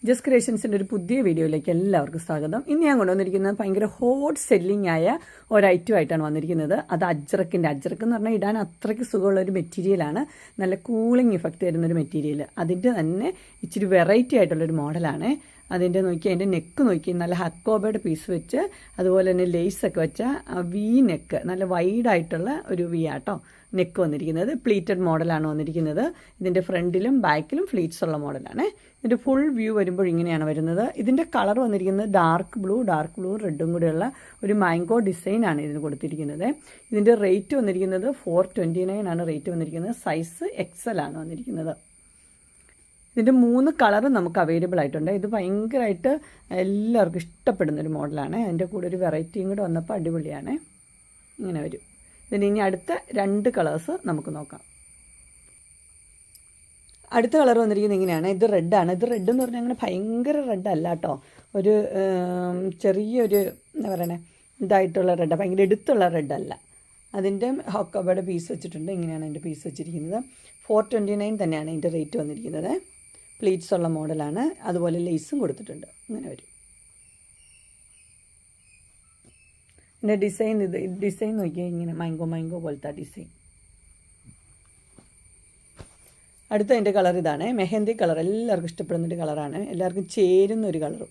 Just ക്രിയേഷൻസിൻ്റെ ഒരു പുതിയ വീഡിയോയിലേക്ക് എല്ലാവർക്കും സ്വാഗതം. ഇന്ന് ഞാൻ കൊണ്ടുവന്നിരിക്കുന്നത് ഭയങ്കര ഹോട്ട് സെല്ലിംഗ് ആയ ഒരു ഐറ്റം ആയിട്ടാണ് വന്നിരിക്കുന്നത്. അത് അജ്രക്ക് എന്ന് പറഞ്ഞാൽ ഇടാൻ അത്രയ്ക്ക് സുഖമുള്ളൊരു മെറ്റീരിയലാണ്. നല്ല കൂളിംഗ് ഇഫക്റ്റ് തരുന്നൊരു മെറ്റീരിയൽ. അതിൻ്റെ തന്നെ ഇച്ചിരി വെറൈറ്റി ആയിട്ടുള്ളൊരു മോഡലാണ്. അതിൻ്റെ നോക്കി അതിൻ്റെ നെക്ക് നോക്കി നല്ല ഹക്കോബയുടെ പീസ് വെച്ച് അതുപോലെ തന്നെ ലേസൊക്കെ വെച്ച വി നെക്ക്, നല്ല വൈഡായിട്ടുള്ള ഒരു വി ആട്ടോ നെക്ക് വന്നിരിക്കുന്നത്. പ്ലീറ്റഡ് മോഡലാണ് വന്നിരിക്കുന്നത്. ഇതിൻ്റെ ഫ്രണ്ടിലും ബാക്കിലും ഫ്ലീറ്റ്സ് ഉള്ള മോഡലാണ്. ഇതിൻ്റെ ഫുൾ വ്യൂ വരുമ്പോൾ ഇങ്ങനെയാണ് വരുന്നത്. ഇതിൻ്റെ കളർ വന്നിരിക്കുന്നത് ഡാർക്ക് ബ്ലൂ റെഡും കൂടെയുള്ള ഒരു മാംഗോ ഡിസൈനാണ് ഇതിന് കൊടുത്തിരിക്കുന്നത്. ഇതിൻ്റെ റേറ്റ് വന്നിരിക്കുന്നത് 429 ആണ് റേറ്റ് വന്നിരിക്കുന്നത്. സൈസ് XL ആണ് വന്നിരിക്കുന്നത്. ഇതിൻ്റെ 3 കളറും നമുക്ക് അവൈലബിൾ ആയിട്ടുണ്ട്. ഇത് ഭയങ്കരമായിട്ട് എല്ലാവർക്കും ഇഷ്ടപ്പെടുന്നൊരു മോഡലാണ്. അതിൻ്റെ കൂടെ ഒരു വെറൈറ്റിയും കൂടെ വന്നപ്പോൾ അടിപൊളിയാണ്. ഇങ്ങനെ വരും. ഇതിന് ഇനി അടുത്ത 2 കളേഴ്സ് നമുക്ക് നോക്കാം. അടുത്ത കളർ വന്നിരിക്കുന്നത് ഇങ്ങനെയാണ്. ഇത് റെഡാണ്. ഇത് റെഡ് എന്ന് പറഞ്ഞാൽ അങ്ങനെ ഭയങ്കര റെഡ് അല്ല കേട്ടോ. ഒരു ചെറിയൊരു എന്താ പറയണേ ഇതായിട്ടുള്ള റെഡ്, ഭയങ്കര എടുത്തുള്ള റെഡ് അല്ല. അതിൻ്റെ ഹോക്കോബയുടെ പീസ് വെച്ചിട്ടുണ്ട്. ഇങ്ങനെയാണ് അതിൻ്റെ പീസ് വെച്ചിരിക്കുന്നത്. 429 തന്നെയാണ് ഇതിൻ്റെ റേറ്റ് വന്നിരിക്കുന്നത്. പ്ലീറ്റ്സ് ഉള്ള മോഡലാണ്. അതുപോലെ ലേസും കൊടുത്തിട്ടുണ്ട്. ഇങ്ങനെ വരും. ഇതിൻ്റെ ഡിസൈൻ നോക്കിയാൽ ഇങ്ങനെ മാംഗോ പോലത്തെ ഡിസൈൻ. അടുത്ത അതിൻ്റെ കളർ ഇതാണ്. മെഹന്തി കളർ. എല്ലാവർക്കും ഇഷ്ടപ്പെടുന്നൊരു കളറാണ്. എല്ലാവർക്കും ചേരുന്ന ഒരു കളറും.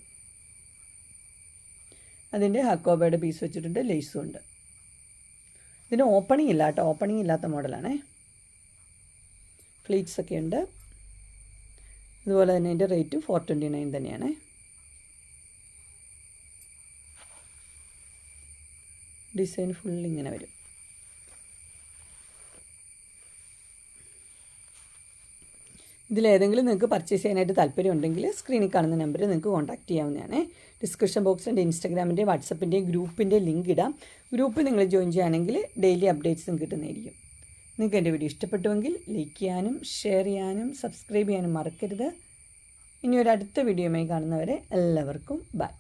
അതിൻ്റെ ഹക്കോബയുടെ പീസ് വെച്ചിട്ടുണ്ട്. ലേസും ഉണ്ട്. ഇതിന് ഓപ്പണിംഗ് ഇല്ല കേട്ടോ. ഓപ്പണിംഗ് ഇല്ലാത്ത മോഡലാണ്. ഫ്ലീറ്റ്സ് ഒക്കെ ഉണ്ട്. അതുപോലെ തന്നെ അതിൻ്റെ റേറ്റും 429 തന്നെയാണ്. ഡിസൈൻ ഫുൾ ഇങ്ങനെ വരും. ഇതിലേതെങ്കിലും നിങ്ങൾക്ക് പർച്ചേസ് ചെയ്യാനായിട്ട് താല്പര്യം ഉണ്ടെങ്കിൽ സ്ക്രീനിൽ കാണുന്ന നമ്പറിൽ നിങ്ങൾക്ക് കോൺടാക്ട് ചെയ്യാവുന്നതാണ്. ഡിസ്ക്രിപ്ഷൻ ബോക്സിൻ്റെ ഇൻസ്റ്റാഗ്രാമിൻ്റെ വാട്സപ്പിൻ്റെയും ഗ്രൂപ്പിൻ്റെ ലിങ്ക് ഇടാം. ഗ്രൂപ്പിൽ നിങ്ങൾ ജോയിൻ ചെയ്യുകയാണെങ്കിൽ ഡെയിലി അപ്ഡേറ്റ്സും കിട്ടുന്നതായിരിക്കും. നിങ്ങൾക്ക് എൻ്റെ വീഡിയോ ഇഷ്ടപ്പെട്ടുവെങ്കിൽ ലൈക്ക് ചെയ്യാനും ഷെയർ ചെയ്യാനും സബ്സ്ക്രൈബ് ചെയ്യാനും മറക്കരുത്. ഇനി ഒരു അടുത്ത വീഡിയോയുമായി കാണുന്നവരെ എല്ലാവർക്കും ബൈ.